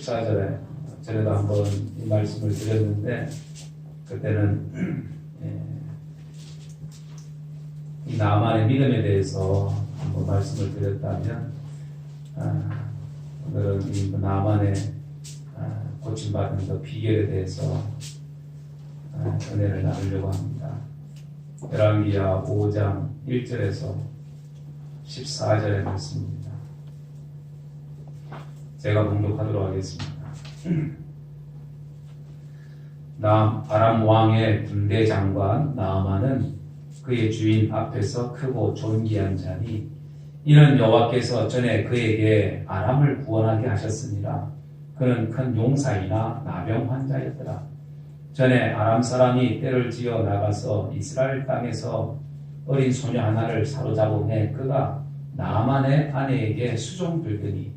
14절에 전에도 한번 이 말씀을 드렸는데, 그때는 이 나만의 믿음에 대해서 한번 말씀을 드렸다면, 오늘은 이 나만의 고침받은 그 비결에 대해서 은혜를 나누려고 합니다. 열왕기하 5장 1절에서 14절의 말씀입니다. 제가 봉독하도록 하겠습니다. 아람 왕의 군대 장관 나아만은 그의 주인 앞에서 크고 존귀한 자니, 이는 여호와께서 전에 그에게 아람을 구원하게 하셨으니라. 그는 큰 용사이나 나병 환자였더라. 전에 아람 사람이 떼를 지어 나가서 이스라엘 땅에서 어린 소녀 하나를 사로잡음에 그가 나아만의 아내에게 수종들더니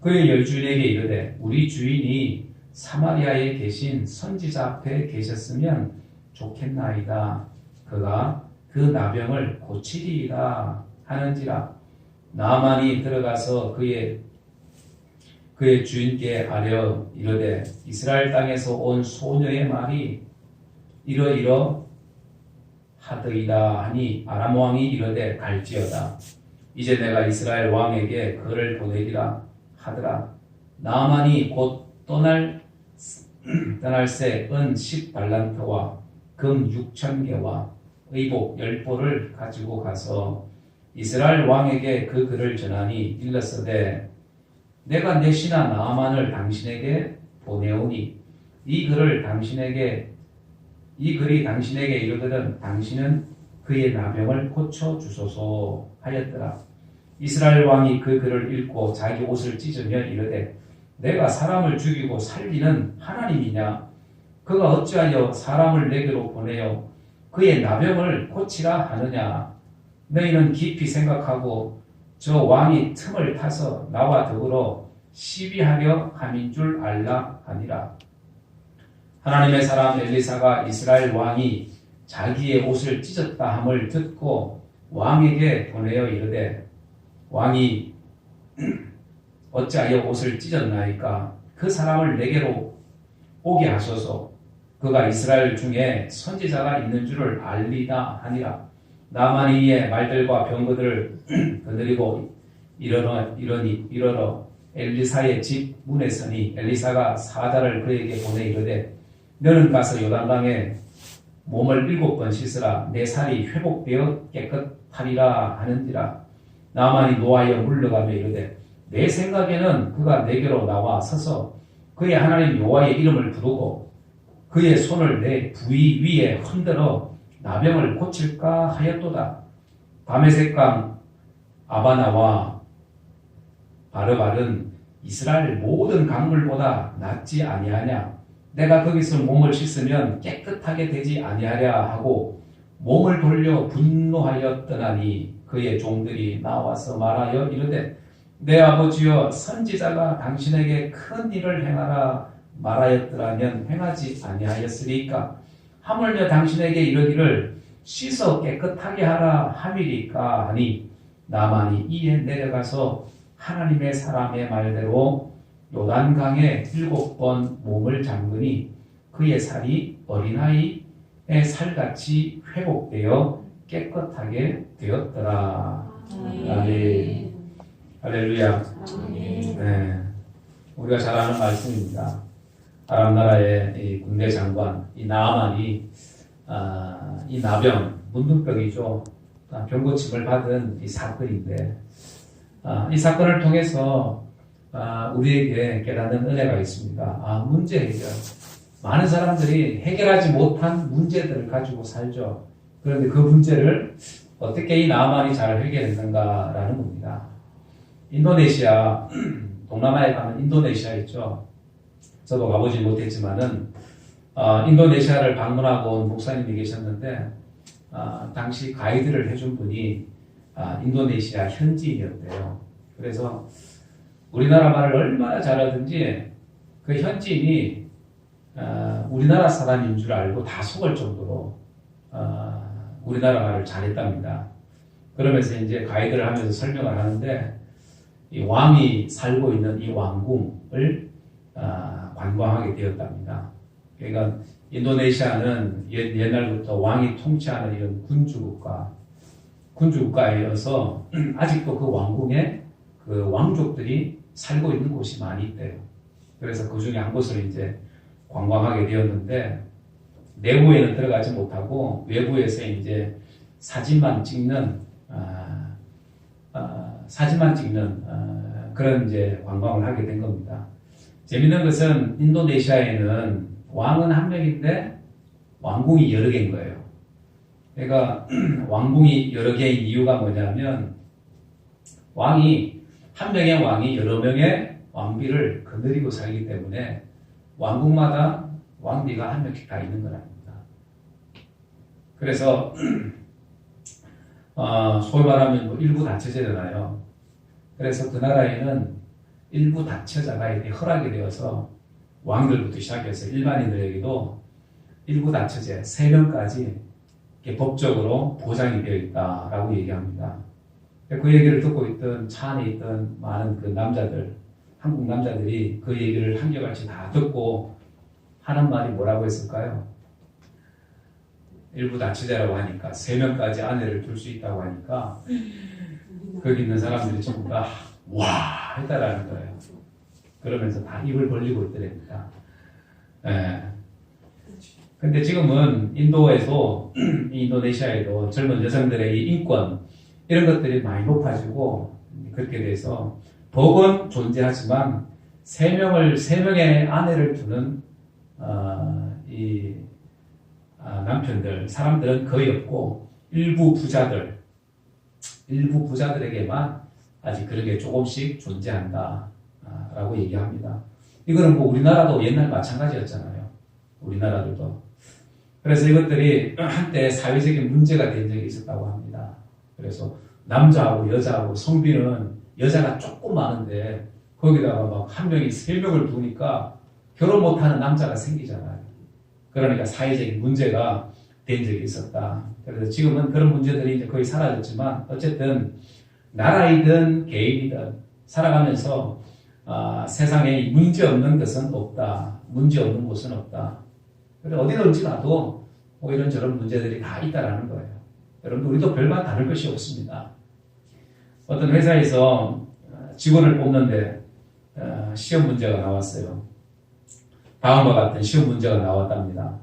그의 열주인에게 이르되, 우리 주인이 사마리아에 계신 선지자 앞에 계셨으면 좋겠나이다. 그가 그 나병을 고치리이다 하는지라. 나아만이 들어가서 그의 주인께 아뢰어 이르되, 이스라엘 땅에서 온 소녀의 말이 이러이러 하더이다 하니, 아람 왕이 이르되, 갈지어다. 이제 내가 이스라엘 왕에게 그를 보내리라 하더라. 나아만이 곧 떠날 새 은 10달란트와 금 6,000개와 의복 10보를 가지고 가서 이스라엘 왕에게 그 글을 전하니, 일렀으되, 내가 내 신하 나아만을 당신에게 보내오니 이 글이 당신에게 이르거든 당신은 그의 나병을 고쳐 주소서 하였더라. 이스라엘 왕이 그 글을 읽고 자기 옷을 찢으며 이르되, 내가 사람을 죽이고 살리는 하나님이냐? 그가 어찌하여 사람을 내게로 보내어 그의 나병을 고치라 하느냐? 너희는 깊이 생각하고 저 왕이 틈을 타서 나와 더불어 시비하려 함인 줄 알라 하니라. 하나님의 사람 엘리사가 이스라엘 왕이 자기의 옷을 찢었다 함을 듣고 왕에게 보내어 이르되, 왕이 어찌하여 옷을 찢었나이까? 그 사람을 내게로 오게 하소서. 그가 이스라엘 중에 선지자가 있는 줄을 알리다 하니라. 나아만이 이에 말들과 병거들을 거느리고 이르러 엘리사의 집 문에 서니, 엘리사가 사자를 그에게 보내 이르되, 너는 가서 요단강에 몸을 7번 씻으라. 내 살이 회복되어 깨끗하리라 하는지라. 나아만이 노하여 물러가며 이르되, 내 생각에는 그가 내게로 나와 서서 그의 하나님 여호와의 이름을 부르고 그의 손을 내 부위 위에 흔들어 나병을 고칠까 하였도다. 다메섹강 아바나와 바르발은 이스라엘 모든 강물보다 낫지 아니하냐? 내가 거기서 몸을 씻으면 깨끗하게 되지 아니하랴 하고 몸을 돌려 분노하여 떠나니, 그의 종들이 나와서 말하여 이르되, 내 아버지여, 선지자가 당신에게 큰 일을 행하라 말하였더라면 행하지 아니하였으리까? 하물며 당신에게 이르기를 씻어 깨끗하게 하라 함이리까 하니, 나아만이 이에 내려가서 하나님의 사람의 말대로 요단강에 7번 몸을 잠그니 그의 살이 어린아이의 살같이 회복되어 깨끗하게 되었더라. 아멘. 할렐루야. 네, 우리가 잘 아는 말씀입니다. 아람 나라의 이 군대 장관 이 나아만이 이 나병, 문둥병이죠. 병고침을 받은 이 사건인데, 이 사건을 통해서 우리에게 깨닫는 은혜가 있습니다. 문제 해결. 많은 사람들이 해결하지 못한 문제들을 가지고 살죠. 그런데 그 문제를 어떻게 이 나아만이 잘 해결했는가라는 겁니다. 인도네시아, 동남아에 가면 인도네시아 있죠. 저도 가보지 못했지만은 인도네시아를 방문하고 온 목사님이 계셨는데, 당시 가이드를 해준 분이 인도네시아 현지인이었대요. 그래서 우리나라 말을 얼마나 잘하든지 그 현지인이 우리나라 사람인 줄 알고 다 속을 정도로 우리나라 말을 잘했답니다. 그러면서 이제 가이드를 하면서 설명을 하는데, 이 왕이 살고 있는 이 왕궁을 관광하게 되었답니다. 그러니까 인도네시아는 옛날부터 왕이 통치하는 이런 군주국가이어서 아직도 그 왕궁에 그 왕족들이 살고 있는 곳이 많이 있대요. 그래서 그 중에 한 곳을 이제 관광하게 되었는데 내부에는 들어가지 못하고 외부에서 이제 사진만 찍는 그런 이제 관광을 하게 된 겁니다. 재밌는 것은 인도네시아에는 왕은 한 명인데 왕궁이 여러 개인 거예요. 그러니까 왕궁이 여러 개인 이유가 뭐냐면 한 명의 왕이 여러 명의 왕비를 거느리고 살기 때문에 왕궁마다 왕비가 한 명씩 다 있는 거랍니다. 그래서 소위 말하면 뭐 일부 다처제잖아요. 그래서 그 나라에는 일부 다처자가 이렇게 허락이 되어서 왕들부터 시작해서 일반인들에게도 일부 다처제 3명까지 법적으로 보장이 되어 있다라고 얘기합니다. 그 얘기를 듣고 있던 차 안에 있던 많은 그 남자들, 한국 남자들이 그 얘기를 한결같이 다 듣고 하는 말이 뭐라고 했을까요? 일부 다처제라고 하니까 3명까지 아내를 둘 수 있다고 하니까 거기 있는 사람들이 전부 다 와 했다라는 거예요. 그러면서 다 입을 벌리고 있더랍니다. 근데 지금은 인도네시아에도 젊은 여성들의 이 인권 이런 것들이 많이 높아지고 그렇게 돼서 법은 존재하지만 3명의 아내를 두는 사람들은 거의 없고 일부 부자들에게만 아직 그런 게 조금씩 존재한다라고 얘기합니다. 이거는 뭐 우리나라도 옛날 마찬가지였잖아요. 우리나라들도. 그래서 이것들이 한때 사회적인 문제가 된 적이 있었다고 합니다. 그래서 남자하고 여자하고 성비는 여자가 조금 많은데 거기다가 막 한 명이 3명을 두니까 결혼 못하는 남자가 생기잖아요. 그러니까 사회적인 문제가 된 적이 있었다. 그래서 지금은 그런 문제들이 이제 거의 사라졌지만 어쨌든 나라이든 개인이든 살아가면서 세상에 문제 없는 것은 없다. 문제 없는 곳은 없다. 그래서 어디든지 가도 뭐 이런저런 문제들이 다 있다라는 거예요. 여러분 우리도 별반 다를 것이 없습니다. 어떤 회사에서 직원을 뽑는데 시험 문제가 나왔어요. 다음과 같은 시험 문제가 나왔답니다.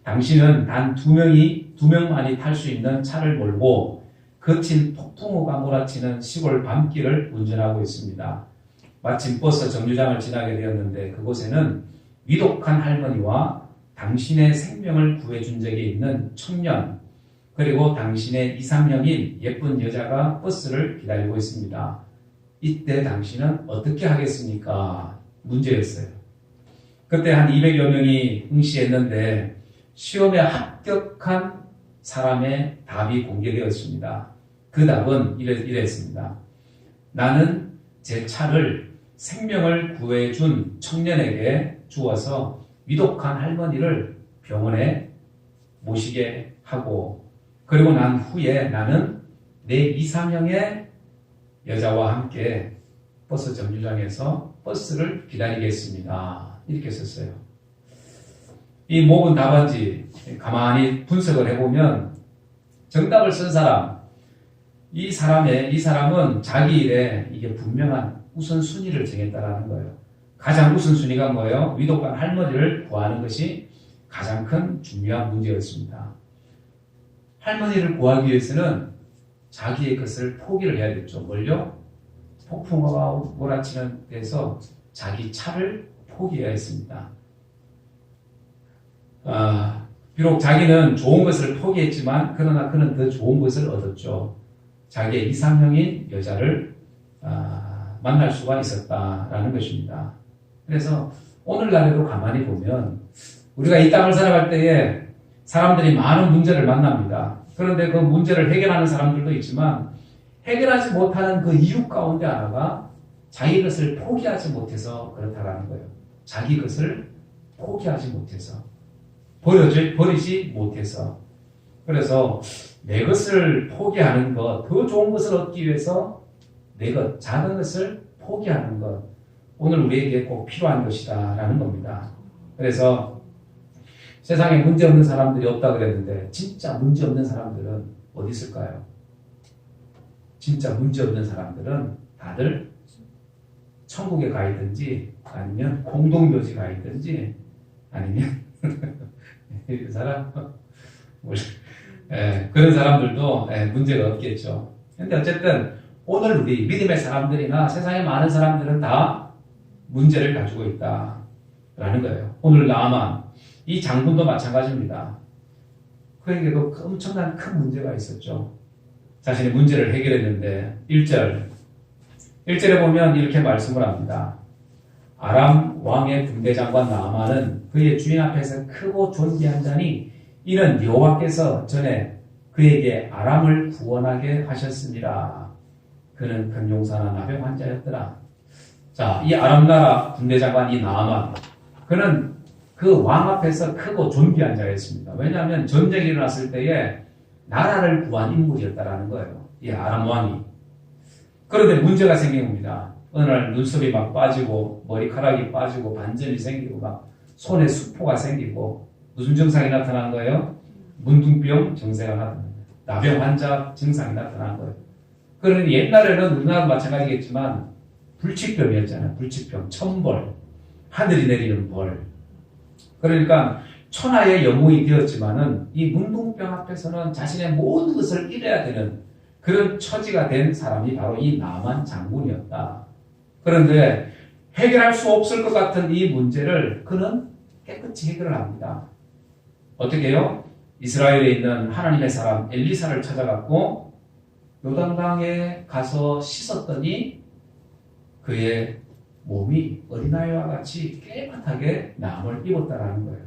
당신은 단 2명만이 탈 수 있는 차를 몰고 거친 폭풍우가 몰아치는 시골 밤길을 운전하고 있습니다. 마침 버스 정류장을 지나게 되었는데 그곳에는 위독한 할머니와 당신의 생명을 구해준 적이 있는 청년 그리고 당신의 이상형인 예쁜 여자가 버스를 기다리고 있습니다. 이때 당신은 어떻게 하겠습니까? 문제였어요. 그때 한 200여 명이 응시했는데 시험에 합격한 사람의 답이 공개되었습니다. 그 답은 이랬습니다. 나는 제 차를 생명을 구해준 청년에게 주어서 위독한 할머니를 병원에 모시게 하고 그리고 난 후에 나는 내 이상형의 여자와 함께 버스 정류장에서 버스를 기다리겠습니다. 이렇게 썼어요. 이 모든 답안지 가만히 분석을 해보면 정답을 쓴 사람, 이 사람은 자기 일에 이게 분명한 우선순위를 정했다라는 거예요. 가장 우선순위가 뭐예요? 위독한 할머니를 구하는 것이 가장 큰 중요한 문제였습니다. 할머니를 구하기 위해서는 자기의 것을 포기를 해야겠죠. 뭘요? 폭풍우가 몰아치는 데서 자기 차를 포기해야 했습니다. 비록 자기는 좋은 것을 포기했지만 그러나 그는 더 좋은 것을 얻었죠. 자기의 이상형인 여자를 만날 수가 있었다라는 것입니다. 그래서 오늘날에도 가만히 보면 우리가 이 땅을 살아갈 때에 사람들이 많은 문제를 만납니다. 그런데 그 문제를 해결하는 사람들도 있지만 해결하지 못하는 그 이유 가운데 하나가 자기 것을 포기하지 못해서 그렇다라는 거예요. 자기 것을 포기하지 못해서 버리지 못해서 그래서 내 것을 포기하는 것, 더 좋은 것을 얻기 위해서 내 것, 작은 것을 포기하는 것 오늘 우리에게 꼭 필요한 것이다라는 겁니다. 그래서 세상에 문제 없는 사람들이 없다 그랬는데 진짜 문제 없는 사람들은 어디 있을까요? 진짜 문제 없는 사람들은 다들 천국에 가 있든지 아니면 공동묘지 가 있든지 아니면 그 사람 그런 사람들도 문제가 없겠죠. 근데 어쨌든 오늘 우리 믿음의 사람들이나 세상에 많은 사람들은 다 문제를 가지고 있다라는 거예요. 오늘 나아만 이 장군도 마찬가지입니다. 그에게도 엄청난 큰 문제가 있었죠. 자신의 문제를 해결했는데 1절에 보면 이렇게 말씀을 합니다. 아람 왕의 군대장관 나아만은 그의 주인 앞에서 크고 존귀한 자니 이는 여호와께서 전에 그에게 아람을 구원하게 하셨습니다. 그는 큰 용사나 나병 환자였더라. 자, 이 아람 나라 군대장관 이 나아만 그는 그 왕 앞에서 크고 존귀한 자였습니다. 왜냐하면 전쟁이 일어났을 때에 나라를 구한 인물이었다라는 거예요. 이 아람 왕이. 그런데 문제가 생긴 겁니다. 어느 날 눈썹이 막 빠지고 머리카락이 빠지고 반점이 생기고 막 손에 수포가 생기고 무슨 증상이 나타난 거예요? 문둥병 증세가 나타납니다. 나병 환자 증상이 나타난 거예요. 그러니 옛날에는 우리나라도 마찬가지겠지만 불치병이었잖아요. 불치병, 천벌, 하늘이 내리는 벌. 그러니까 천하의 영웅이 되었지만은 이 문둥병 앞에서는 자신의 모든 것을 잃어야 되는 그런 처지가 된 사람이 바로 이 나만 장군이었다. 그런데 해결할 수 없을 것 같은 이 문제를 그는 깨끗이 해결을 합니다. 어떻게 해요? 이스라엘에 있는 하나님의 사람 엘리사를 찾아갔고 요단강에 가서 씻었더니 그의 몸이 어린아이와 같이 깨끗하게 남을 입었다라는 거예요.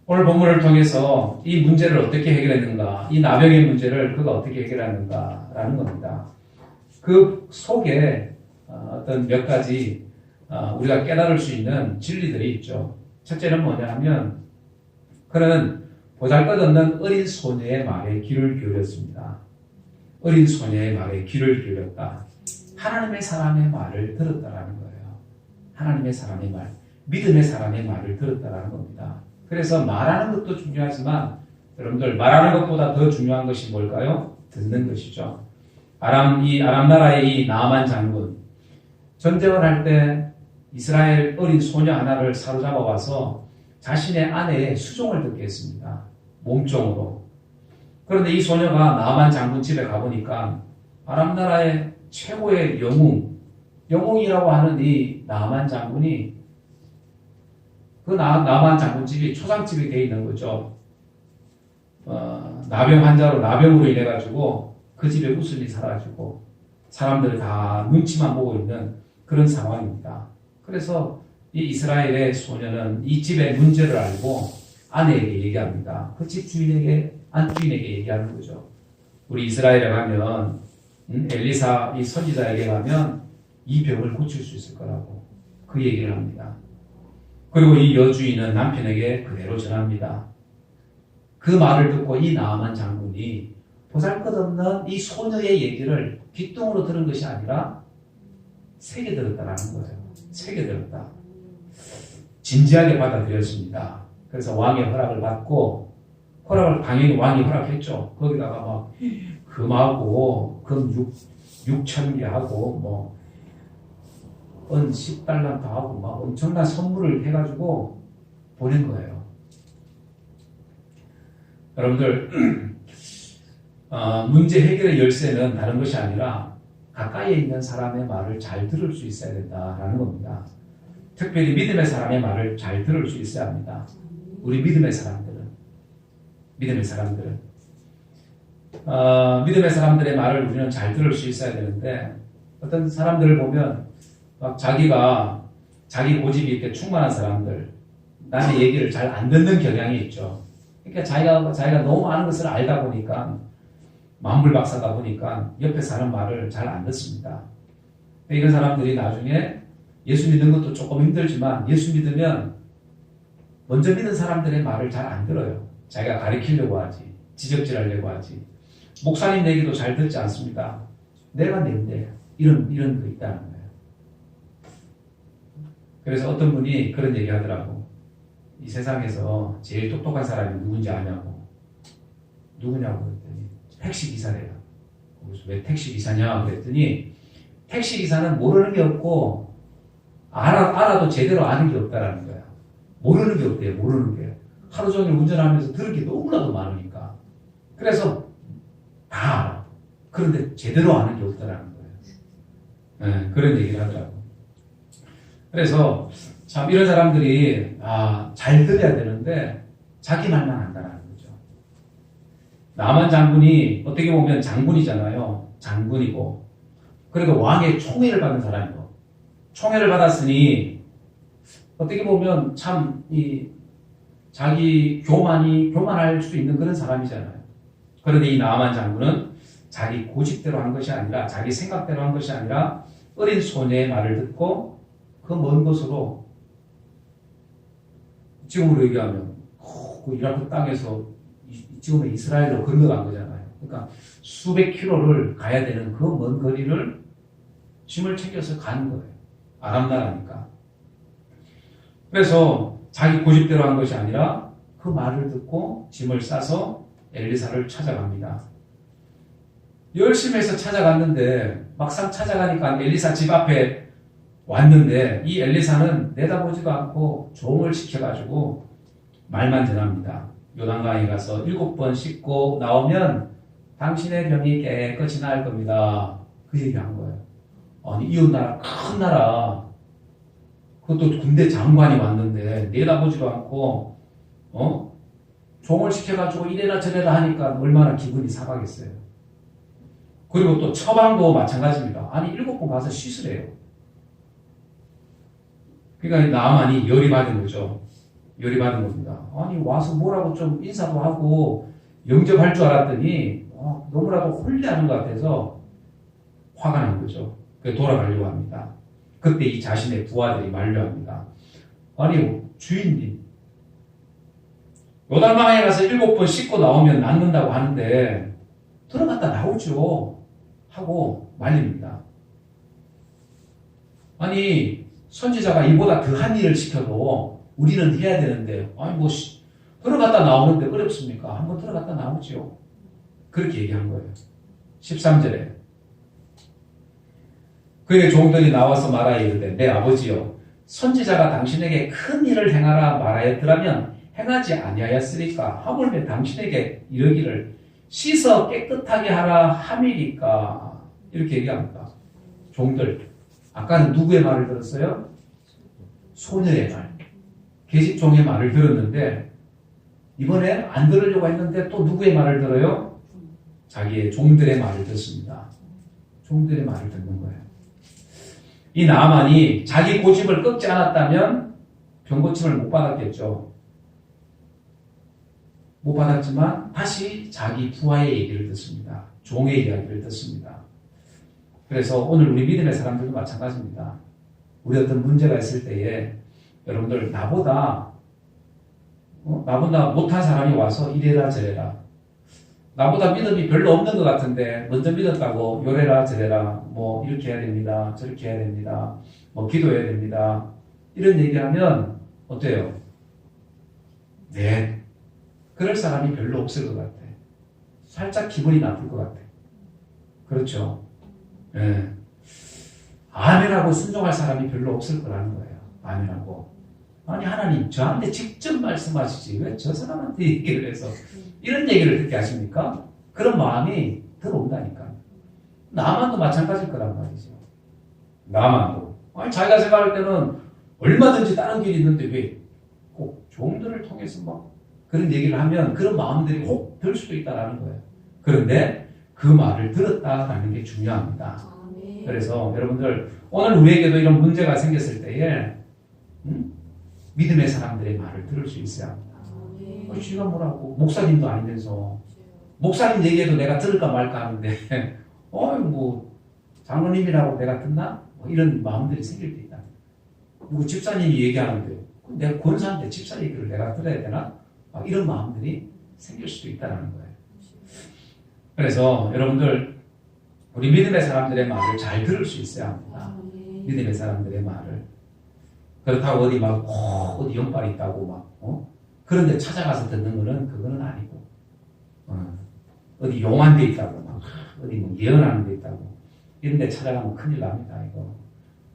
오늘 본문을 통해서 이 문제를 어떻게 해결했는가, 이 나병의 문제를 그가 어떻게 해결했는가라는 겁니다. 그 속에 어떤 몇 가지 우리가 깨달을 수 있는 진리들이 있죠. 첫째는 뭐냐 하면 그는 보잘것없는 어린 소녀의 말에 귀를 기울였습니다. 어린 소녀의 말에 귀를 기울였다. 하나님의 사람의 말을 들었다라는 거예요. 하나님의 사람의 말, 믿음의 사람의 말을 들었다라는 겁니다. 그래서 말하는 것도 중요하지만 여러분들 말하는 것보다 더 중요한 것이 뭘까요? 듣는 것이죠. 아람 나라의 이 나아만 장군 전쟁을 할 때 이스라엘 어린 소녀 하나를 사로잡아 와서 자신의 아내의 수종을 듣게 했습니다. 몸종으로. 그런데 이 소녀가 나아만 장군 집에 가보니까 아람 나라의 최고의 영웅이라고 하는 이 나아만 장군이 그 나아만 장군 집이 초상집이 되어 있는 거죠. 나병 환자로 나병으로 인해 가지고 그 집에 웃음이 사라지고 사람들이 다 눈치만 보고 있는 그런 상황입니다. 그래서 이 이스라엘의 소녀는 이 집의 문제를 알고 아내에게 얘기합니다. 그 집 안주인에게 얘기하는 거죠. 우리 이스라엘에 가면 엘리사 이 선지자에게 가면 이 병을 고칠 수 있을 거라고 그 얘기를 합니다. 그리고 이 여주인은 남편에게 그대로 전합니다. 그 말을 듣고 이 나아만 장군이 보잘것없는 이 소녀의 얘기를 귓등으로 들은 것이 아니라 새겨 들었다라는 거예요. 새겨 들었다. 진지하게 받아들였습니다. 그래서 왕의 허락을 받고 허락을 당연히 왕이 허락했죠. 거기다가 막 금하고 금 6,000개 하고 은 10달란트 하고 막 엄청난 선물을 해가지고 보낸 거예요. 여러분들 문제 해결의 열쇠는 다른 것이 아니라 가까이에 있는 사람의 말을 잘 들을 수 있어야 된다라는 겁니다. 특별히 믿음의 사람의 말을 잘 들을 수 있어야 합니다. 우리 믿음의 사람들은 믿음의 사람들의 말을 우리는 잘 들을 수 있어야 되는데 어떤 사람들을 보면 막 자기 고집이 이렇게 충만한 사람들, 남의 얘기를 잘 안 듣는 경향이 있죠. 그러니까 자기가 너무 많은 것을 알다 보니까 만불박사다 보니까 옆에 사는 말을 잘 안 듣습니다. 이런 사람들이 나중에 예수 믿는 것도 조금 힘들지만 예수 믿으면 먼저 믿은 사람들의 말을 잘 안 들어요. 자기가 가르치려고 하지, 지적질하려고 하지. 목사님 얘기도 잘 듣지 않습니다. 내가 낸데 이런 거 있다는 거예요. 그래서 어떤 분이 그런 얘기 하더라고. 이 세상에서 제일 똑똑한 사람이 누군지 아냐고. 누구냐고 그랬더니 택시기사래요. 그래서 왜 택시기사냐 그랬더니 택시기사는 모르는 게 없고 알아도 제대로 아는 게 없다라는 거야. 모르는 게 없대요. 모르는 게. 하루 종일 운전하면서 들을 게 너무나도 많으니까. 그래서 다 알아. 그런데 제대로 아는 게 없다라는 거예요. 네, 그런 얘기를 하더라고. 그래서 참 이런 사람들이 잘 들어야 되는데 자기 말만 한다는 거죠. 나만 장군이 어떻게 보면 장군이잖아요. 장군이고 그래도 왕의 총애를 받은 사람이고 총애를 받았으니 어떻게 보면 참 자기 교만할 수 있는 그런 사람이잖아요. 그런데 이 나아만 장군은 자기 고집대로 한 것이 아니라 자기 생각대로 한 것이 아니라 어린 소녀의 말을 듣고 그 먼 곳으로 지금으로 얘기하면 그 이라크 땅에서 지금의 이스라엘로 건너간 거잖아요. 그러니까 수백 킬로를 가야 되는 그 먼 거리를 짐을 챙겨서 가는 거예요. 아람 나라니까. 그래서 자기 고집대로 한 것이 아니라 그 말을 듣고 짐을 싸서 엘리사를 찾아갑니다. 열심히 해서 찾아갔는데 막상 찾아가니까 엘리사 집 앞에 왔는데 이 엘리사는 내다보지도 않고 종을 시켜가지고 말만 전합니다. 요단강에 가서 7번 씻고 나오면 당신의 병이 깨끗이 나을 겁니다. 그 얘기한 거예요. 아니 이웃나라 큰 나라 그것도 군대 장관이 왔는데 내다보지도 않고 종을 시켜가지고 이래라 저래라 하니까 얼마나 기분이 상하겠어요. 그리고 또 처방도 마찬가지입니다. 아니 7번 가서 씻으래요. 그러니까 나만이 열이 받은 거죠. 열이 받은 겁니다. 아니 와서 뭐라고 좀 인사도 하고 영접할 줄 알았더니 너무나도 홀리하는 것 같아서 화가 난 거죠. 그래서 돌아가려고 합니다. 그때 이 자신의 부하들이 만류합니다. 아니 주인님 요단강에 가서 7번 씻고 나오면 낫는다고 하는데 들어갔다 나오죠 하고 말립니다. 아니 선지자가 이보다 더한 일을 시켜도 우리는 해야 되는데 아니 뭐 들어갔다 나오는데 어렵습니까? 한번 들어갔다 나오죠. 그렇게 얘기한 거예요. 13절에 그의 종들이 나와서 말하여 이르되 내 아버지여 선지자가 당신에게 큰 일을 행하라 말하였더라면 행하지 아니하였으리까 하물며 당신에게 이르기를 씻어 깨끗하게 하라 함이니까 이렇게 얘기합니다. 종들 아까는 누구의 말을 들었어요? 소녀의 말 계집종의 말을 들었는데 이번에 안 들으려고 했는데 또 누구의 말을 들어요? 자기의 종들의 말을 듣습니다. 종들의 말을 듣는 거예요. 이 나아만이 자기 고집을 꺾지 않았다면 병고침을 못 받았겠죠. 못 받았지만 다시 자기 부하의 얘기를 듣습니다. 종의 이야기를 듣습니다. 그래서 오늘 우리 믿음의 사람들도 마찬가지입니다. 우리 어떤 문제가 있을 때에 여러분들 나보다 못한 사람이 와서 이래라 저래라 나보다 믿음이 별로 없는 것 같은데 먼저 믿었다고 요래라 저래라 뭐 이렇게 해야 됩니다. 저렇게 해야 됩니다. 뭐 기도해야 됩니다. 이런 얘기하면 어때요? 네. 그럴 사람이 별로 없을 것 같아. 살짝 기분이 나쁠 것 같아. 그렇죠? 네. 아멘하고 순종할 사람이 별로 없을 거라는 거예요. 아멘하고. 아니 하나님 저한테 직접 말씀하시지 왜 저 사람한테 얘기를 해서 이런 얘기를 듣게 하십니까? 그런 마음이 들어온다니까. 나만도 마찬가지일 거란 말이죠. 나만도. 아니 자기가 생각할 때는 얼마든지 다른 길이 있는데 왜 꼭 종들을 통해서 막 그런 얘기를 하면 그런 마음들이 혹 들 수도 있다는 거예요. 그런데 그 말을 들었다라는 게 중요합니다. 그래서 여러분들 오늘 우리에게도 이런 문제가 생겼을 때에 믿음의 사람들의 말을 들을 수 있어야 합니다. 지가 뭐라고 목사님도 아니면서 목사님 얘기해도 내가 들을까 말까 하는데 뭐 장로님이라고 내가 듣나? 뭐 이런 마음들이 생길 때 있다. 누구 집사님이 얘기하는데 내가 권사한테 집사 얘기를 내가 들어야 되나? 이런 마음들이 생길 수도 있다는 거예요. 그래서 여러분들 우리 믿음의 사람들의 말을 잘 들을 수 있어야 합니다. 믿음의 사람들의 말을. 그렇다고 어디 막 어디 연빨이 있다고 막 그런데 찾아가서 듣는 거는 그거는 아니고 어디 용한 데 있다고 막 어디 뭐 예언하는 데 있다고 이런 데 찾아가면 큰일 납니다. 이거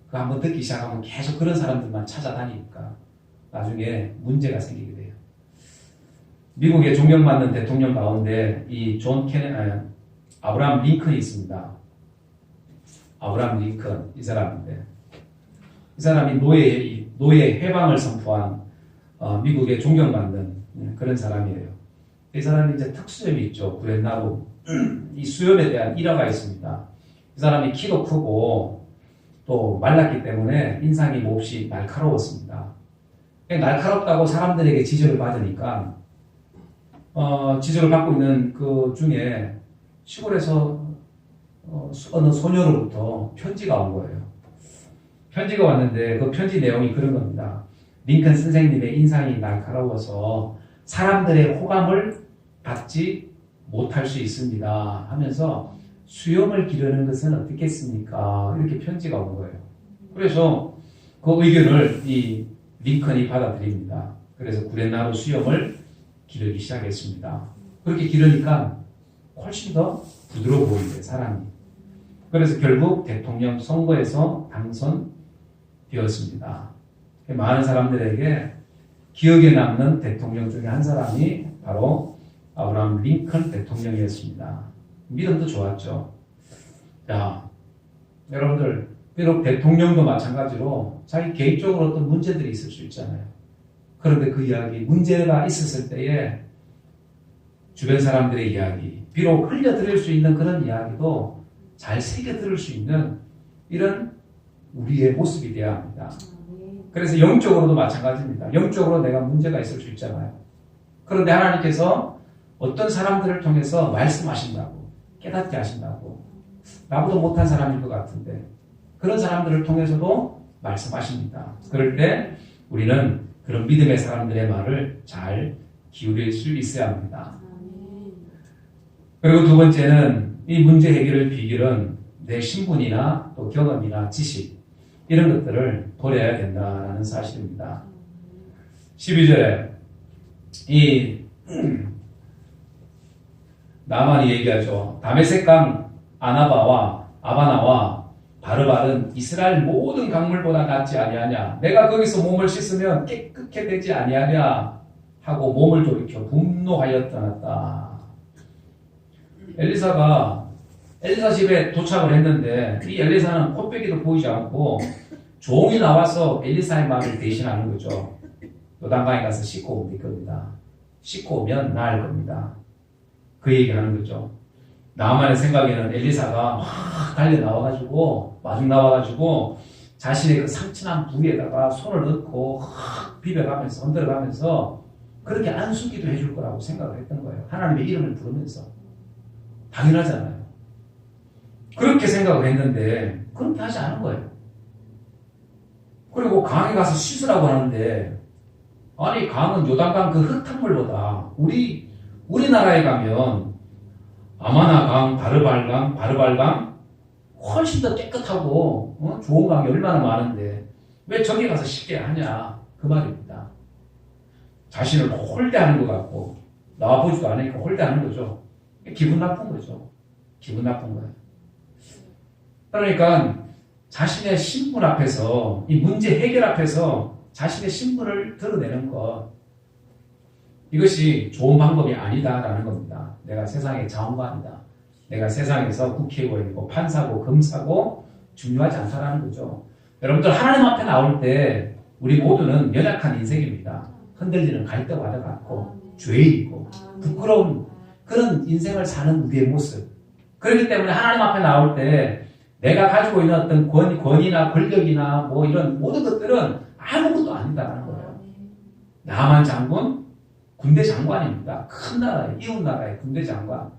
그거 한번 듣기 시작하면 계속 그런 사람들만 찾아다니니까 나중에 문제가 생기게 돼요. 미국의 존경받는 대통령 가운데 이 아브라함 링컨이 있습니다. 아브라함 링컨 이 사람인데 이 사람이 노예 해방을 선포한 미국의 존경받는 그런 사람이에요. 이 사람이 이제 특수점이 있죠. 구렛나루 이 수염에 대한 일화가 있습니다. 이 사람이 키도 크고 또 말랐기 때문에 인상이 몹시 날카로웠습니다. 날카롭다고 사람들에게 지적을 받으니까 지적을 받고 있는 그 중에 시골에서 어느 소녀로부터 편지가 온 거예요. 편지가 왔는데 그 편지 내용이 그런 겁니다. 링컨 선생님의 인상이 날카로워서 사람들의 호감을 받지 못할 수 있습니다 하면서 수염을 기르는 것은 어떻겠습니까? 이렇게 편지가 온 거예요. 그래서 그 의견을 이 링컨이 받아들입니다. 그래서 구렛나루 수염을 기르기 시작했습니다. 그렇게 기르니까 훨씬 더 부드러워 보이는데 사람이. 그래서 결국 대통령 선거에서 당선되었습니다. 많은 사람들에게 기억에 남는 대통령 중에 한 사람이 바로 아브라함 링컨 대통령이었습니다. 믿음도 좋았죠. 자, 여러분들 비록 대통령도 마찬가지로 자기 개인적으로 어떤 문제들이 있을 수 있잖아요. 그런데 그 이야기, 문제가 있었을 때에 주변 사람들의 이야기, 비록 흘려들을 수 있는 그런 이야기도 잘 새겨들을 수 있는 이런 우리의 모습이 되어야 합니다. 그래서 영적으로도 마찬가지입니다. 영적으로 내가 문제가 있을 수 있잖아요. 그런데 하나님께서 어떤 사람들을 통해서 말씀하신다고, 깨닫게 하신다고, 나보다 못한 사람일 것 같은데 그런 사람들을 통해서도 말씀하십니다. 그럴 때 우리는 그런 믿음의 사람들의 말을 잘 기울일 수 있어야 합니다. 그리고 두 번째는 이 문제 해결의 비결은 내 신분이나 또 경험이나 지식 이런 것들을 버려야 된다는 사실입니다. 12절에 이 나만이 얘기하죠. 다메섹 강 아나바와 아바나와 바르발은 이스라엘 모든 강물보다 낫지 아니하냐. 내가 거기서 몸을 씻으면 깨끗해 되지 아니하냐 하고 몸을 돌이켜 분노하여 떠났다. 엘리사 집에 도착을 했는데 이 엘리사는 코빼기도 보이지 않고 종이 나와서 엘리사의 말을 대신하는 거죠. 요단강에 가서 씻고 오면 될 겁니다. 씻고 오면 나을 겁니다. 그 얘기를 하는 거죠. 나만의 생각에는 엘리사가 막 달려 나와가지고 마중 나와가지고 자신의 그 상처난 부위에다가 손을 넣고 비벼가면서 흔들어가면서 그렇게 안수기도 해줄 거라고 생각을 했던 거예요. 하나님의 이름을 부르면서. 당연하잖아요. 그렇게 생각을 했는데 그렇게 하지 않은 거예요. 그리고 강에 가서 씻으라고 하는데 아니 강은 요단강 그 흙탕물보다 우리나라에 가면 아마나강, 바르발강 훨씬 더 깨끗하고 좋은 강이 얼마나 많은데 왜 저기 가서 씻게 하냐 그 말입니다. 자신을 홀대하는 것 같고 나와보지도 않으니까 홀대하는 거죠. 기분 나쁜 거죠. 기분 나쁜 거예요. 그러니까 자신의 신분 앞에서 이 문제 해결 앞에서 자신의 신분을 드러내는 것 이것이 좋은 방법이 아니다라는 겁니다. 내가 세상의 자원관이다. 내가 세상에서 국회의원이고 판사고 검사고 중요하지 않다라는 거죠. 여러분들 하나님 앞에 나올 때 우리 모두는 연약한 인생입니다. 흔들리는 갈대와도 같고 죄이고 부끄러운 그런 인생을 사는 우리의 모습. 그렇기 때문에 하나님 앞에 나올 때 내가 가지고 있는 어떤 권위나 권력이나 뭐 이런 모든 것들은 아무것도 아니다라는 거예요. 나만 장군, 군대 장관입니다. 큰 나라의, 이웃 나라의 군대 장관.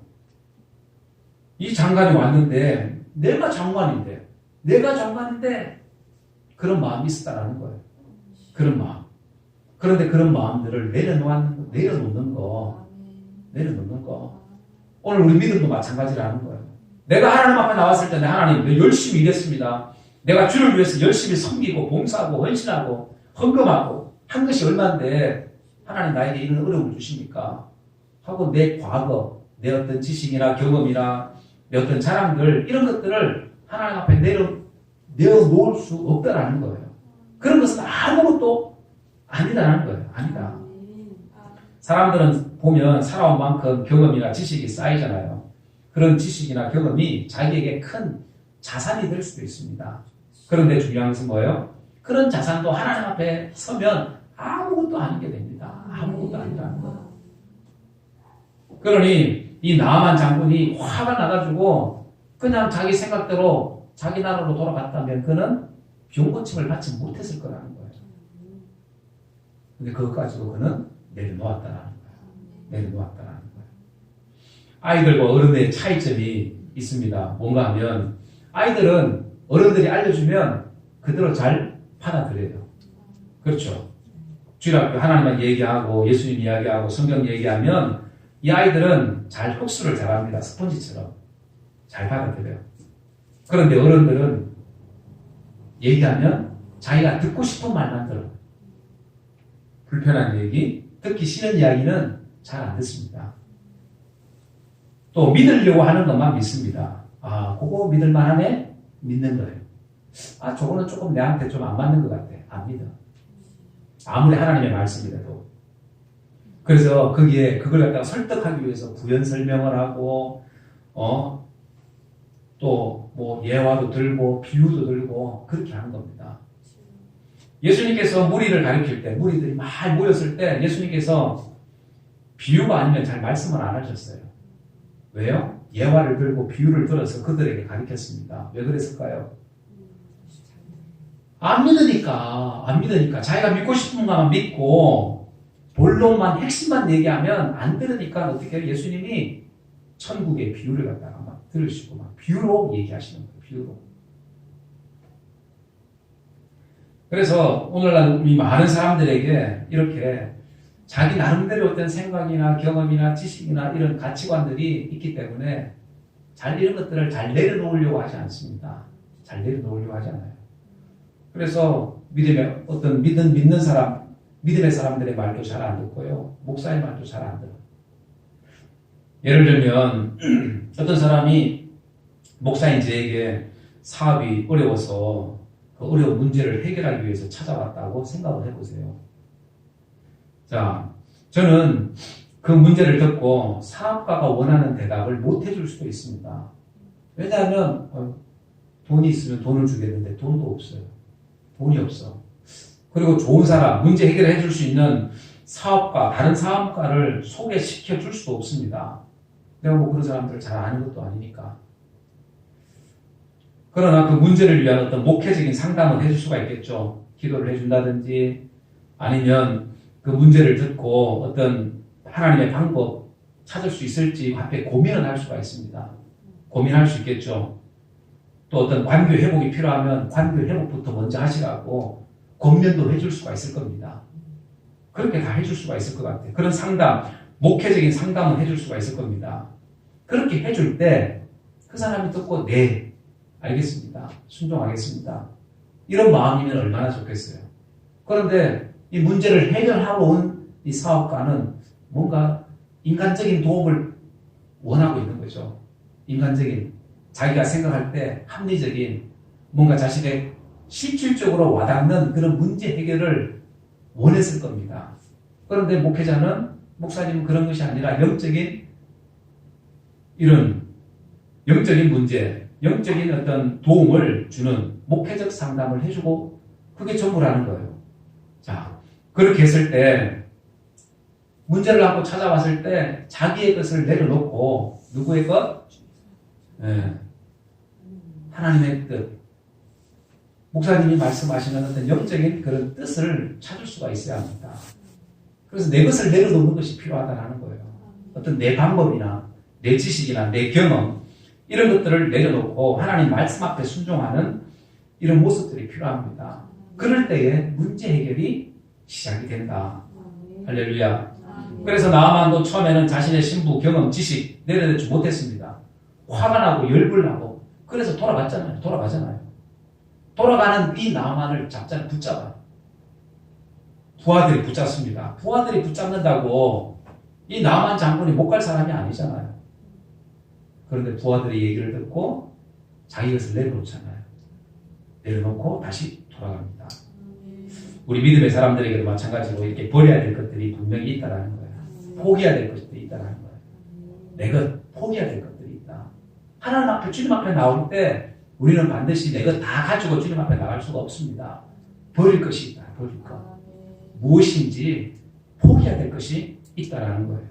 이 장관이 왔는데 내가 장관인데 그런 마음이 있었다라는 거예요. 그런 마음. 그런데 그런 마음들을 내려놓는 거. 오늘 우리 믿음도 마찬가지라는 거예요. 내가 하나님 앞에 나왔을 때 하나님 열심히 일했습니다. 내가 주를 위해서 열심히 섬기고 봉사하고 헌신하고 헌금하고 한 것이 얼마인데 하나님 나에게 이런 어려움을 주십니까? 하고 내 과거, 내 어떤 지식이나 경험이나 내 어떤 자랑들 이런 것들을 하나님 앞에 내어놓을 수 없다라는 거예요. 그런 것은 아무것도 아니다라는 거예요. 아니다. 사람들은 보면 살아온 만큼 경험이나 지식이 쌓이잖아요. 그런 지식이나 경험이 자기에게 큰 자산이 될 수도 있습니다. 그런데 중요한 것은 뭐예요? 그런 자산도 하나님 앞에 서면 아무것도 아니게 됩니다. 아무것도 아니라는 거예요. 그러니 이 나아만 장군이 화가 나가지고 그냥 자기 생각대로 자기 나라로 돌아갔다면 그는 병 고침을 받지 못했을 거라는 거예요. 근데 그것 가지고 그는 내려놓았다라는 거예요. 내려놓았다라는 거예요. 아이들과 어른의 차이점이 있습니다. 뭔가 하면 아이들은 어른들이 알려주면 그대로 잘 받아들여요. 그렇죠. 주일학교 하나님만 얘기하고 예수님 이야기하고 성경 얘기하면 이 아이들은 잘 흡수를 잘합니다. 스폰지처럼 잘 받아들여요. 그런데 어른들은 얘기하면 자기가 듣고 싶은 말만 들어요. 불편한 얘기, 듣기 싫은 이야기는 잘 안 듣습니다. 또 믿으려고 하는 것만 믿습니다. 아, 그거 믿을만하네? 믿는 거예요. 아, 저거는 조금 내한테 좀 안 맞는 것 같아. 안 믿어. 아무리 하나님의 말씀이라도. 그래서 거기에 그걸 갖다가 설득하기 위해서 부연 설명을 하고, 또 뭐 예화도 들고 비유도 들고 그렇게 하는 겁니다. 예수님께서 무리를 가르칠 때, 무리들이 막 모였을 때 예수님께서 비유가 아니면 잘 말씀을 안 하셨어요. 왜요? 예화를 들고 비유를 들어서 그들에게 가르쳤습니다. 왜 그랬을까요? 안 믿으니까 자기가 믿고 싶은 것만 믿고 본론만 핵심만 얘기하면 안 들으니까 어떻게 해요? 예수님이 천국의 비유를 갖다가 막 들으시고 막 비유로 얘기하시는 거예요. 비유로. 그래서 오늘날 이 많은 사람들에게 이렇게 자기 나름대로 어떤 생각이나 경험이나 지식이나 이런 가치관들이 있기 때문에 이런 것들을 잘 내려놓으려고 하지 않습니다. 잘 내려놓으려고 하지 않아요. 그래서 믿는 사람, 믿음의 사람들의 말도 잘 안 듣고요. 목사의 말도 잘 안 들어요. 예를 들면 어떤 사람이 목사인 저에게 사업이 어려워서 그 어려운 문제를 해결하기 위해서 찾아왔다고 생각을 해보세요. 자, 저는 그 문제를 듣고 사업가가 원하는 대답을 못 해줄 수도 있습니다. 왜냐하면 돈이 있으면 돈을 주겠는데 돈도 없어요. 돈이 없어. 그리고 좋은 사람, 문제 해결해 줄 수 있는 사업가, 다른 사업가를 소개시켜 줄 수도 없습니다. 내가 뭐 그런 사람들을 잘 아는 것도 아니니까. 그러나 그 문제를 위한 어떤 목회적인 상담을 해줄 수가 있겠죠. 기도를 해준다든지 아니면 그 문제를 듣고 어떤 하나님의 방법 찾을 수 있을지 앞에 고민을 할 수가 있습니다. 고민할 수 있겠죠. 또 어떤 관계 회복이 필요하면 관계 회복부터 먼저 하시라고 권면도 해줄 수가 있을 겁니다. 그렇게 다 해줄 수가 있을 것 같아요. 그런 상담, 목회적인 상담을 해줄 수가 있을 겁니다. 그렇게 해줄 때 그 사람이 듣고 네, 알겠습니다. 순종하겠습니다. 이런 마음이면 얼마나 좋겠어요. 그런데 이 문제를 해결하러 온 이 사업가는 뭔가 인간적인 도움을 원하고 있는 거죠. 인간적인, 자기가 생각할 때 합리적인, 뭔가 자신의 실질적으로 와닿는 그런 문제 해결을 원했을 겁니다. 그런데 목사님은 그런 것이 아니라 이런 영적인 문제, 영적인 어떤 도움을 주는 목회적 상담을 해주고 그게 전부라는 거예요. 자, 그렇게 했을 때 문제를 갖고 찾아왔을 때 자기의 것을 내려놓고 누구의 것? 하나님의 뜻. 목사님이 말씀하시는 어떤 영적인 그런 뜻을 찾을 수가 있어야 합니다. 그래서 내 것을 내려놓는 것이 필요하다는 거예요. 어떤 내 방법이나 내 지식이나 내 경험 이런 것들을 내려놓고 하나님 말씀 앞에 순종하는 이런 모습들이 필요합니다. 그럴 때에 문제 해결이 시작이 된다. 할렐루야. 그래서 나아만도 처음에는 자신의 신부, 경험, 지식 내려놓지 못했습니다. 화가 나고 열불 나고 그래서 돌아가잖아요. 돌아가는 이 나아만을 붙잡아요. 부하들이 붙잡습니다. 부하들이 붙잡는다고 이 나만 장군이 못 갈 사람이 아니잖아요. 그런데 부하들이 얘기를 듣고 자기 것을 내려놓잖아요. 내려놓고 다시 돌아갑니다. 우리 믿음의 사람들에게도 마찬가지로 이렇게 버려야 될 것들이 분명히 있다라는 거예요. 포기해야 될 것들이 있다라는 거예요. 내 것 포기해야 될 것들이 있다. 하나님 앞에 주님 앞에 나올 때 우리는 반드시 내 것 다 가지고 주님 앞에 나갈 수가 없습니다. 버릴 것이 있다. 버릴 것. 무엇인지 포기해야 될 것이 있다라는 거예요.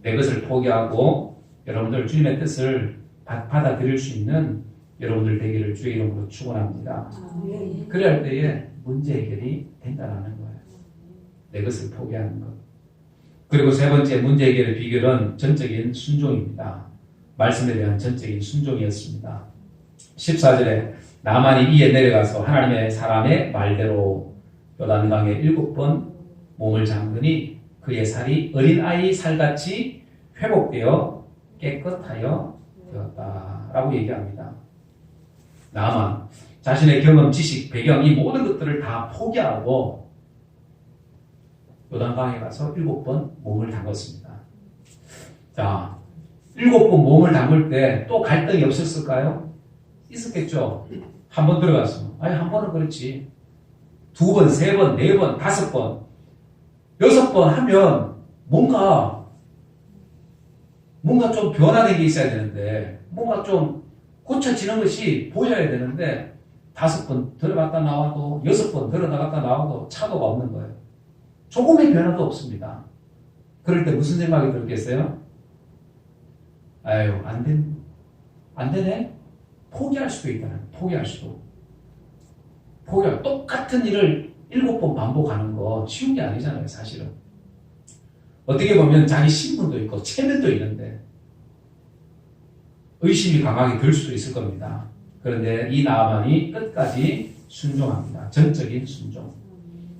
내 것을 포기하고 여러분들 주님의 뜻을 받아들일 수 있는 여러분들 되기를 주의 이름으로 축원합니다. 그래야 할 때에 문제 해결이 된다라는 거예요. 내 것을 포기하는 것. 그리고 세 번째 문제 해결의 비결은 전적인 순종입니다. 말씀에 대한 전적인 순종이었습니다. 14절에 나만이 이에 내려가서 하나님의 사람의 말대로 요단강에 7번 몸을 잠그니 그의 살이 어린아이 살같이 회복되어 깨끗하여 되었다라고 얘기합니다. 나만 자신의 경험, 지식, 배경 이 모든 것들을 다 포기하고 요단강에 가서 7번 몸을 담갔습니다. 자, 7번 몸을 담글 때 또 갈등이 없었을까요? 있었겠죠. 한 번 들어갔으면 아니 한 번은 그렇지. 2번, 3번, 4번, 5번, 6번 하면 뭔가 좀 변화된 게 있어야 되는데 뭔가 좀 고쳐지는 것이 보여야 되는데 5번 들어갔다 나와도 6번 들어갔다 나와도 차도가 없는 거예요. 조금의 변화도 없습니다. 그럴 때 무슨 생각이 들겠어요? 아유 안 되네? 포기할 수도 있다. 포기할 수도. 똑같은 일을 7번 반복하는 거 쉬운 게 아니잖아요, 사실은. 어떻게 보면 자기 신분도 있고 체면도 있는데 의심이 강하게 들 수도 있을 겁니다. 그런데 이 나아만이 끝까지 순종합니다. 전적인 순종.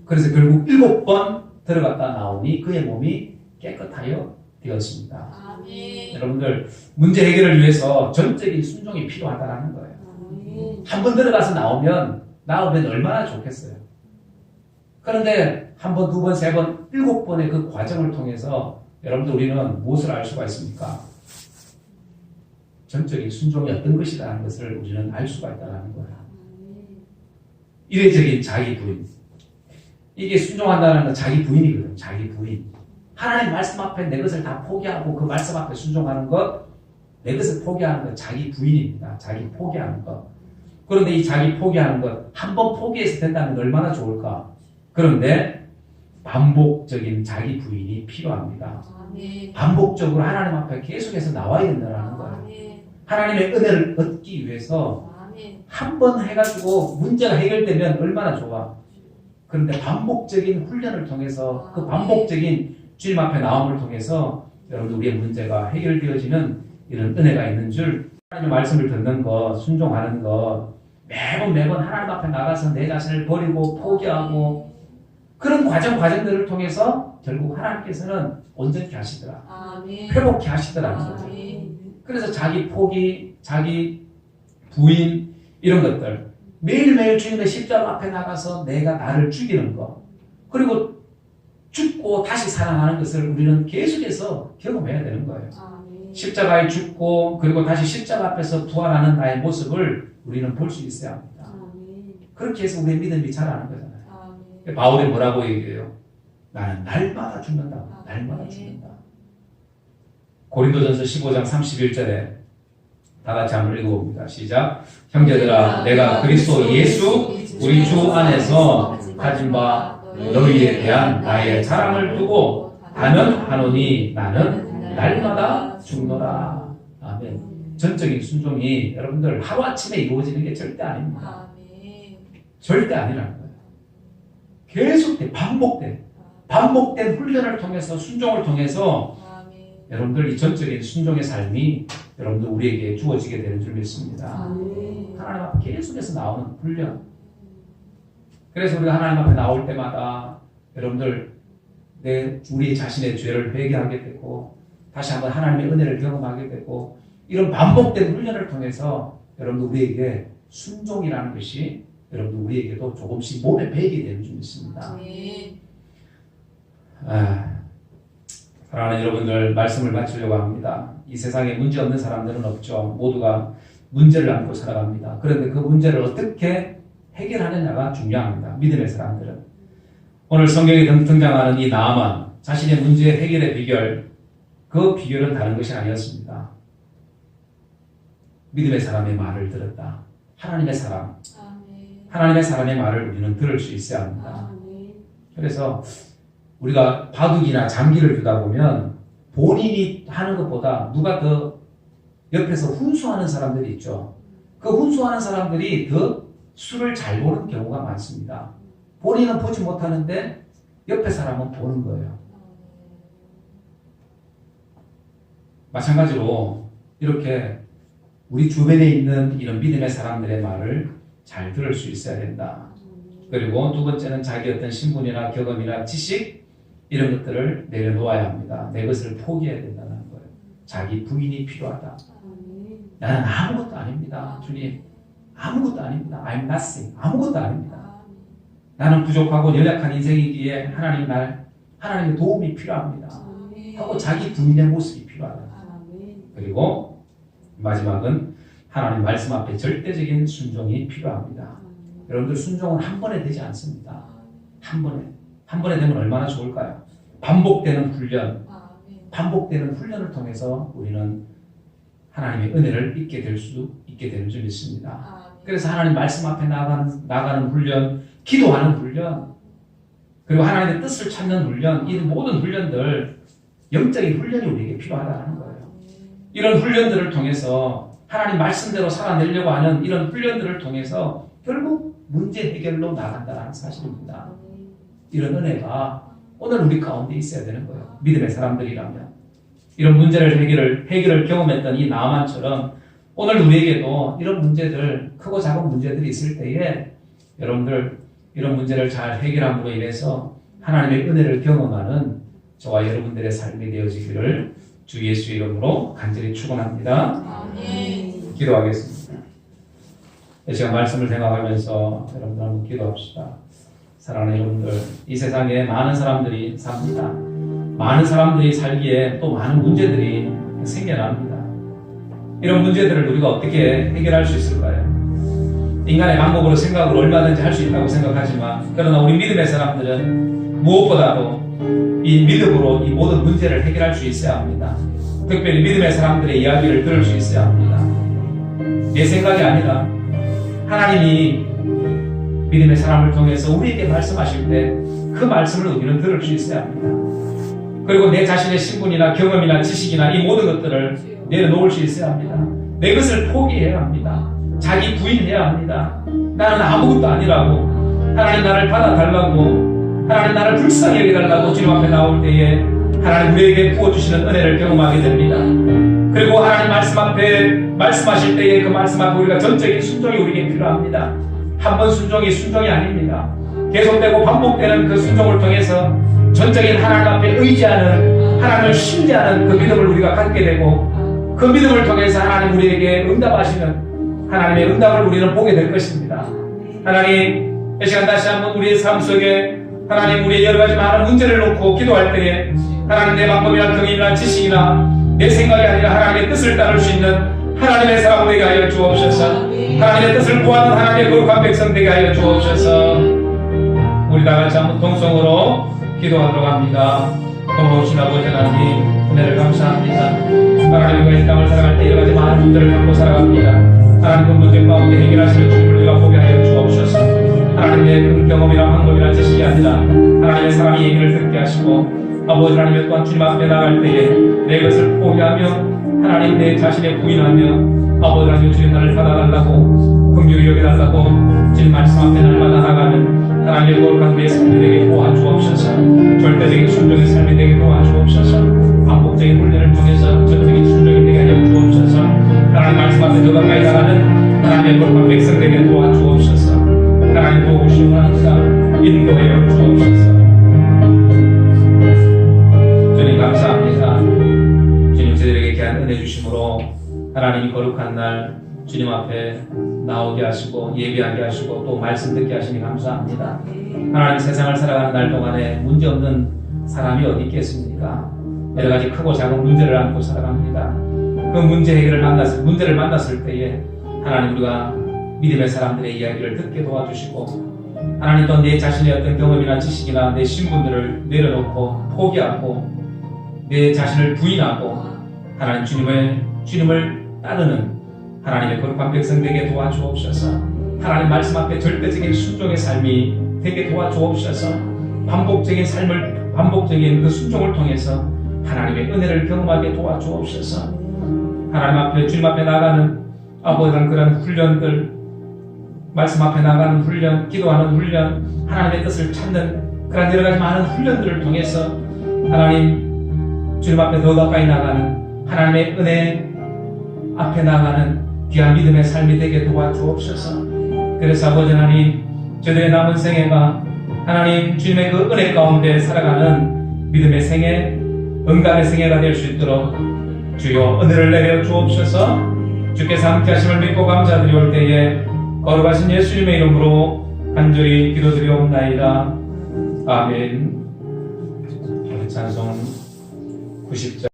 그래서 결국 7번 들어갔다 나오니 그의 몸이 깨끗하여 되었습니다. 아멘. 여러분들 문제 해결을 위해서 전적인 순종이 필요하다는 거예요. 한 번 들어가서 나오면 얼마나 좋겠어요. 그런데 한 번, 2번, 3번, 7번의 그 과정을 통해서 여러분들 우리는 무엇을 알 수가 있습니까? 전적인 순종이 어떤 것이라는 것을 우리는 알 수가 있다는 거예요. 이례적인 자기 부인. 이게 순종한다는 건 자기 부인이거든요. 자기 부인. 하나님 말씀 앞에 내 것을 다 포기하고 그 말씀 앞에 순종하는 것, 내 것을 포기하는 것, 자기 부인입니다. 자기 포기하는 것. 그런데 이 자기 포기하는 것, 한 번 포기해서 된다면 얼마나 좋을까? 그런데 반복적인 자기 부인이 필요합니다. 반복적으로 하나님 앞에 계속해서 나와야 된다는 거예요. 하나님의 은혜를 얻기 위해서 한 번 해가지고 문제가 해결되면 얼마나 좋아. 그런데 반복적인 훈련을 통해서 그 반복적인 주님 앞에 나옴을 통해서 여러분 우리의 문제가 해결되어지는 이런 은혜가 있는 줄 하나님의 말씀을 듣는 것, 순종하는 것 매번 하나님 앞에 나가서 내 자신을 버리고 포기하고 그런 과정들을 통해서 결국 하나님께서는 온전히 하시더라. 회복케 하시더라는 거죠. 그래서 자기 포기, 자기 부인 이런 것들 매일매일 주님의 십자가 앞에 나가서 내가 나를 죽이는 것 그리고 죽고 다시 살아나는 것을 우리는 계속해서 경험해야 되는 거예요. 십자가에 죽고 그리고 다시 십자가 앞에서 부활하는 나의 모습을 우리는 볼 수 있어야 합니다. 그렇게 해서 우리의 믿음이 자라는 거잖아요. 바울이 뭐라고 얘기해요? 나는 날마다 죽는다. 날마다 죽는다. 고린도전서 15장 31절에 다 같이 한번 읽어봅니다. 시작. 형제들아 내가 그리스도 예수 우리 주 안에서 가진 바 너희에 대한 나의 자랑을 두고 단언하노니 나는 날마다 죽노라. 아멘. 전적인 순종이 여러분들 하루아침에 이루어지는 게 절대 아닙니다. 절대 아니라는 거예요. 계속된 반복된 훈련을 통해서 순종을 통해서 여러분들 이 전적인 순종의 삶이 여러분들 우리에게 주어지게 되는 줄 믿습니다. 하나님 앞에 계속해서 나오는 훈련. 그래서 우리가 하나님 앞에 나올 때마다 여러분들 우리 자신의 죄를 회개하게 되고 다시 한번 하나님의 은혜를 경험하게 되고 이런 반복된 훈련을 통해서 여러분들 우리에게 순종이라는 것이 여러분들 우리에게도 조금씩 몸에 배이게 되는 줄 믿습니다. 사랑하는 여러분들, 말씀을 마치려고 합니다. 이 세상에 문제 없는 사람들은 없죠. 모두가 문제를 안고 살아갑니다. 그런데 그 문제를 어떻게 해결하느냐가 중요합니다. 믿음의 사람들은. 오늘 성경에 등장하는 이 나아만, 자신의 문제 해결의 비결, 그 비결은 다른 것이 아니었습니다. 믿음의 사람의 말을 들었다. 하나님의 사람, 하나님의 사람의 말을 우리는 들을 수 있어야 합니다. 그래서 우리가 바둑이나 장기를 두다 보면 본인이 하는 것보다 누가 더 옆에서 훈수하는 사람들이 있죠. 그 훈수하는 사람들이 더 수를 잘 보는 경우가 많습니다. 본인은 보지 못하는데 옆에 사람은 보는 거예요. 마찬가지로 이렇게 우리 주변에 있는 이런 믿음의 사람들의 말을 잘 들을 수 있어야 된다. 그리고 두 번째는 자기 어떤 신분이나 경험이나 지식 이런 것들을 내려놓아야 합니다. 내 것을 포기해야 된다는 거예요. 자기 부인이 필요하다. 나는 아무것도 아닙니다. 주님, 아무것도 아닙니다. I'm nothing. 아무것도 아닙니다. 나는 부족하고 연약한 인생이기에 하나님의 도움이 필요합니다. 하고 자기 부인의 모습이 필요하다. 그리고 마지막은 하나님 말씀 앞에 절대적인 순종이 필요합니다. 여러분들, 순종은 한 번에 되지 않습니다. 한 번에 되면 얼마나 좋을까요? 반복되는 훈련을 통해서 우리는 하나님의 은혜를 잊게 될 수 있게 되는 줄 믿습니다. 그래서 하나님 말씀 앞에 나가는 훈련, 기도하는 훈련, 그리고 하나님의 뜻을 찾는 훈련, 이 모든 훈련들, 영적인 훈련이 우리에게 필요하다는 거예요. 이런 훈련들을 통해서 하나님 말씀대로 살아내려고 하는 이런 훈련들을 통해서 결국 문제 해결로 나간다는 사실입니다. 이런 은혜가 오늘 우리 가운데 있어야 되는 거예요. 믿음의 사람들이라면. 이런 문제를 해결을 경험했던 이 나아만처럼 오늘 우리에게도 이런 문제들, 크고 작은 문제들이 있을 때에 여러분들 이런 문제를 잘 해결함으로 인해서 하나님의 은혜를 경험하는 저와 여러분들의 삶이 되어지기를 주 예수 이름으로 간절히 축원합니다. 기도하겠습니다. 이 시간 말씀을 생각하면서 여러분들 한번 기도합시다. 사랑하는 여러분들, 이 세상에 많은 사람들이 삽니다. 많은 사람들이 살기에 또 많은 문제들이 생겨납니다. 이런 문제들을 우리가 어떻게 해결할 수 있을까요? 인간의 방법으로 생각으로 얼마든지 할 수 있다고 생각하지만, 그러나 우리 믿음의 사람들은 무엇보다도 이 믿음으로 이 모든 문제를 해결할 수 있어야 합니다. 특별히 믿음의 사람들의 이야기를 들을 수 있어야 합니다. 내 생각이 아니라 하나님이 믿음의 사람을 통해서 우리에게 말씀하실 때 그 말씀을 우리는 들을 수 있어야 합니다. 그리고 내 자신의 신분이나 경험이나 지식이나 이 모든 것들을 내려놓을 수 있어야 합니다. 내 것을 포기해야 합니다. 자기 부인해야 합니다. 나는 아무것도 아니라고, 하나님 나를 받아달라고, 하나님 나를 불쌍히 여겨달라고 주님 앞에 나올 때에 하나님 우리에게 부어주시는 은혜를 경험하게 됩니다. 그리고 하나님 말씀 앞에 말씀하실 때에 그 말씀 앞에 우리가 전적인 순종이 우리에게 필요합니다. 한 번 순종이 아닙니다. 계속되고 반복되는 그 순종을 통해서 전적인 하나님 앞에 의지하는, 하나님을 신뢰하는 그 믿음을 우리가 갖게 되고, 그 믿음을 통해서 하나님 우리에게 응답하시는 하나님의 응답을 우리는 보게 될 것입니다. 하나님, 이 시간 다시 한번 우리의 삶 속에 하나님 우리의 여러 가지 많은 문제를 놓고 기도할 때에 하나님 내 방법이나 경험이나 지식이나 내 생각이 아니라 하나님의 뜻을 따를 수 있는 하나님의 사람 되게 하여 주옵소서. 하나님의 뜻을 구하는 하나님의 거룩한 백성 되게 하여 주옵소서. 우리 다 같이 한번 동성으로 기도하도록 합니다. 고마우신 아버지 하나님, 은혜를 감사합니다. 하나님, 우리가 이 땅을 살아갈 때 여러 가지 많은 문제를 갖고 살아갑니다. 하나님, 그 문제 가운데 해결하시는 주님을 우리가 보게 하여 주옵소서. 하나님의 그 경험이나 방법이나 지식이 아니라 하나님의 사랑의 얘기를 듣게 하시고, 아버지 하나님 또한 주님 앞에 나갈 때에 내 것을 포기하며 하나님 내 자신의 부인하며 아버지 하나님 주님 나를 받아달라고, 긍휼히 여겨달라고 주님 말씀 앞에 날마다 나가는 하나님의 거룩한 우리의 삶이 되게 도와주옵소서. 절대적인 순종의 삶이 되게 도와주옵소서. 반복적인 훈련을 통해서 전적인 순종이 되게 하여 주옵소서. 하나님 말씀 앞에 더 가까이 나가는 하나님의 거룩한 백성 되게 도와주옵소서. 하나님 도우시오 합니다. 인도하여 주옵소서. 주님 감사합니다. 주님 저희들에게 귀한 은혜 주심으로 하나님이 거룩한 날 주님 앞에 나오게 하시고 예배하게 하시고 또 말씀 듣게 하시니 감사합니다. 하나님, 세상을 살아가는 날 동안에 문제없는 사람이 어디 있겠습니까? 여러 가지 크고 작은 문제를 안고 살아갑니다. 그 문제를 만났을 때에 하나님, 우리가 믿음의 사람들의 이야기를 듣게 도와주시고, 하나님 또 내 자신의 어떤 경험이나 지식이나 내 신분들을 내려놓고 포기하고 내 자신을 부인하고 하나님 주님을 따르는 하나님의 거룩한 백성 되게 도와주옵소서. 하나님 말씀 앞에 절대적인 순종의 삶이 되게 도와주옵소서. 반복적인 그 순종을 통해서 하나님의 은혜를 경험하게 도와주옵소서. 하나님 앞에, 주님 앞에 나가는 아버지는 그런 훈련들, 말씀 앞에 나가는 훈련, 기도하는 훈련, 하나님의 뜻을 찾는 그런 여러 가지 많은 훈련들을 통해서 하나님, 주님 앞에 더 가까이 나가는 하나님의 은혜 앞에 나가는 귀한 믿음의 삶이 되게 도와주옵소서. 그래서 아버지 하나님, 저들의 남은 생애가 하나님 주님의 그 은혜 가운데 살아가는 믿음의 생애, 응답의 생애가 될 수 있도록 주여 은혜를 내려 주옵소서. 주께서 함께 하심을 믿고 감사드리올 때에 거룩하신 예수님의 이름으로 간절히 기도드리옵나이다. 아멘. 찬송 90절.